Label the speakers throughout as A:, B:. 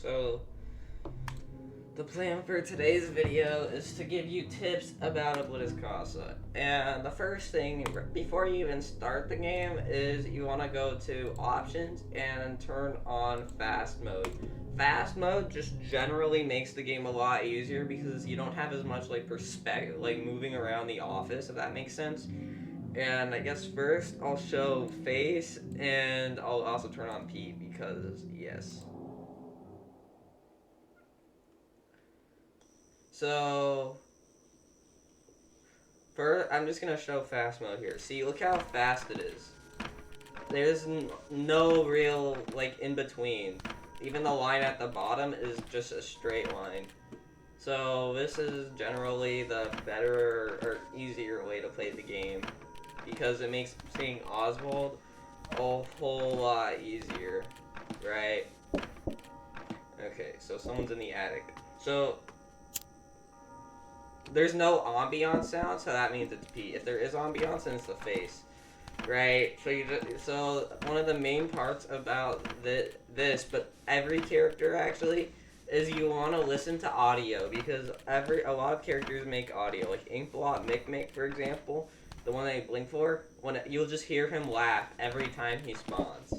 A: So, the plan for today's video is to give you tips about Oblitus Casa. And the first thing, before you even start the game, is you want to go to Options and turn on Fast Mode. Fast Mode just generally makes the game a lot easier because you don't have as much perspective, moving around the office, if that makes sense. And I guess first I'll show face, and I'll also turn on P because yes. So, first, I'm just gonna show fast mode here. See, look how fast it is. There's no real, in between. Even the line at the bottom is just a straight line. So, this is generally the better or easier way to play the game. Because it makes seeing Oswald a whole lot easier. Right? Okay, so someone's in the attic. So, there's no ambiance sound, so that means it's P. If there is ambiance, then it's the face, right? So one of the main parts about this, but every character actually, is you want to listen to audio because a lot of characters make audio, like Inkblot Mick, for example, the one that you blink for. You'll just hear him laugh every time he spawns.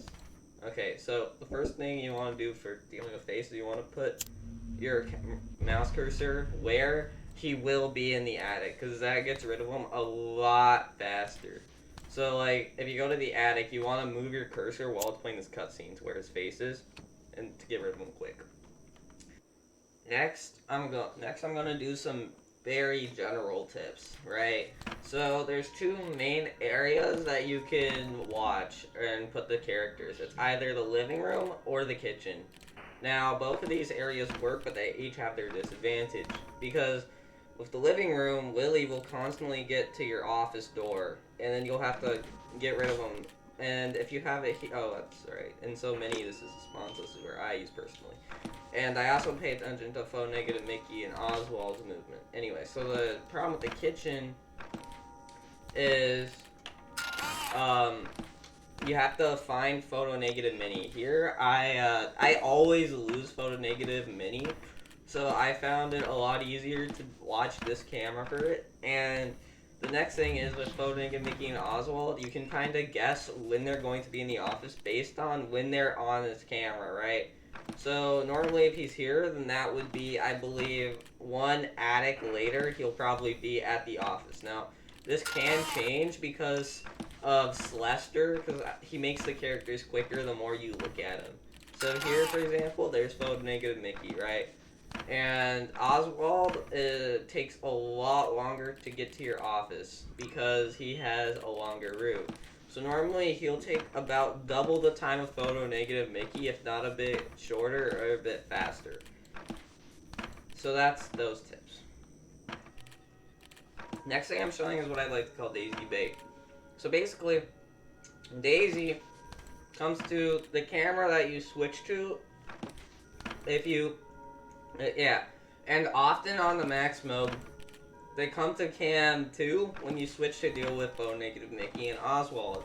A: Okay, so the first thing you want to do for dealing with face is you want to put your mouse cursor where he will be in the attic, because that gets rid of him a lot faster. So, if you go to the attic, you want to move your cursor while it's playing this cutscene to where his face is, and to get rid of him quick. Next, I'm gonna do some very general tips, right? So, there's two main areas that you can watch and put the characters. It's either the living room or the kitchen. Now, both of these areas work, but they each have their disadvantage, because with the living room, Lily will constantly get to your office door, and then you'll have to get rid of them. And if you have it, oh, that's right. In so many, this is the spawns. This is where I use personally. And I also pay attention to Faux Negative Mickey and Oswald's movement. Anyway, so the problem with the kitchen is, you have to find Photo Negative Mini. Here, I always lose Photo Negative Mini. So I found it a lot easier to watch this camera for it. And the next thing is with Photo Negative Mickey and Oswald, you can kind of guess when they're going to be in the office based on when they're on this camera, right? So normally if he's here, then that would be, I believe, one attic later, he'll probably be at the office. Now, this can change because of Celester, because he makes the characters quicker the more you look at him. So here, for example, there's Photo Negative Mickey, right? And Oswald takes a lot longer to get to your office because he has a longer route. So normally he'll take about double the time of Photo Negative Mickey, if not a bit shorter or a bit faster. So that's those tips. Next thing I'm showing is what I like to call Daisy Bait. So basically, Daisy comes to the camera that you switch to if you and often on the max mode, they come to cam 2 when you switch to deal with Photo Negative Mickey and Oswald.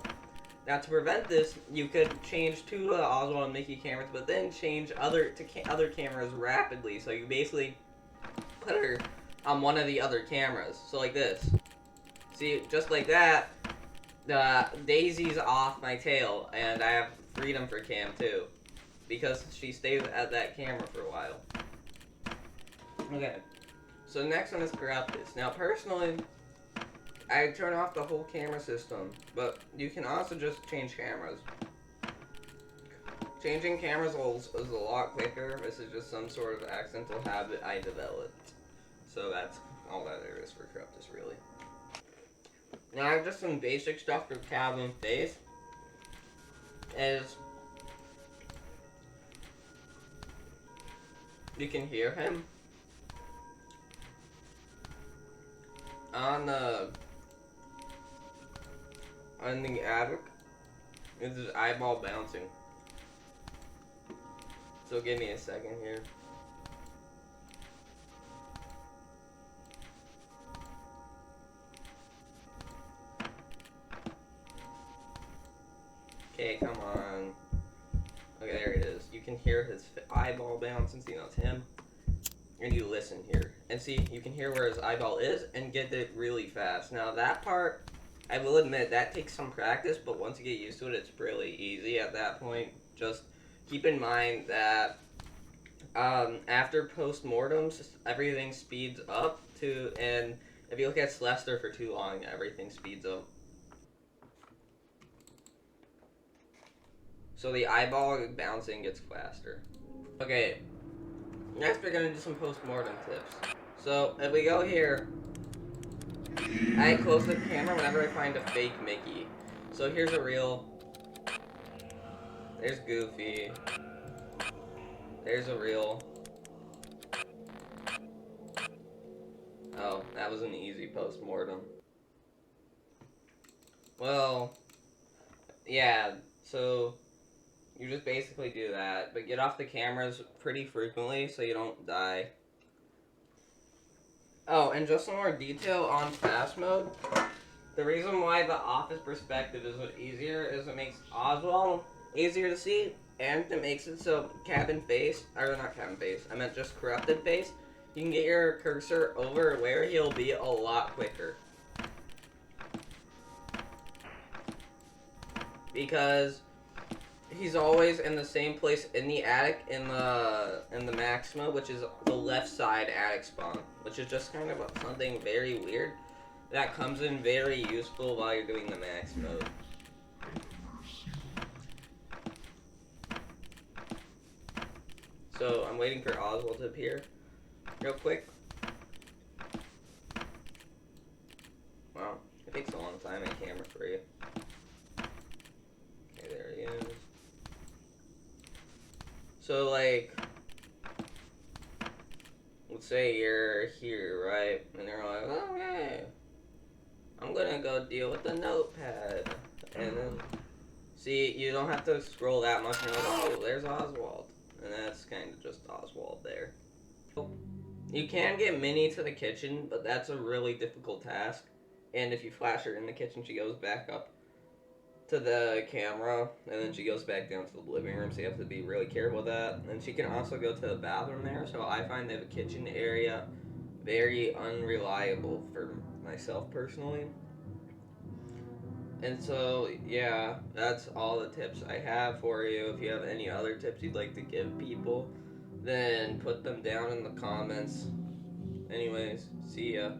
A: Now to prevent this, you could change to the Oswald and Mickey cameras, but then change other cameras rapidly. So you basically put her on one of the other cameras. So like this. See, just like that, Daisy's off my tail, and I have freedom for cam 2 because she stays at that camera for a while. Okay, so next one is Corruptus. Now, personally, I turn off the whole camera system, but you can also just change cameras. Changing cameras is a lot quicker. This is just some sort of accidental habit I developed. So that's all that there is for Corruptus, really. Now, I have just some basic stuff for Calvin Face. You can hear him on the attic. It's his eyeball bouncing. So give me a second here. Okay, come on. Okay, there it is. You can hear his eyeball bounce and see that's him. And you listen here. And see, you can hear where his eyeball is and get it really fast. Now that part, I will admit, that takes some practice, but once you get used to it, it's really easy at that point. Just keep in mind that after post-mortems, everything speeds up to, and if you look at Lester for too long, everything speeds up. So the eyeball bouncing gets faster. Okay, next we're gonna do some post-mortem tips. So if we go here, I close the camera whenever I find a fake Mickey. So here's a real. There's Goofy. There's a real. Oh, that was an easy post-mortem. Well, yeah, so you just basically do that, but get off the cameras pretty frequently so you don't die. Oh, and just some more detail on fast mode. The reason why the office perspective is easier is it makes Oswald easier to see, and it makes it so cabin face, or not cabin face, I meant just corrupted face, you can get your cursor over where he'll be a lot quicker. Because he's always in the same place in the attic in the Maxima, which is the left side attic spawn, which is just kind of something very weird that comes in very useful while you're doing the max mode. So I'm waiting for Oswald to appear real quick. Wow, it takes a long time in camera for you. Okay, there he is. So like, let's say you're here, right? And they're like, okay, I'm gonna go deal with the notepad. And then, see, you don't have to scroll that much. You're like, oh, there's Oswald. And that's kind of just Oswald there. You can get Minnie to the kitchen, but that's a really difficult task. And if you flash her in the kitchen, she goes back up to the camera, and then she goes back down to the living room, so you have to be really careful with that. And she can also go to the bathroom there, so I find the kitchen area very unreliable for myself personally. And so, yeah, that's all the tips I have for you. If you have any other tips you'd like to give people, then put them down in the comments. Anyways, see ya.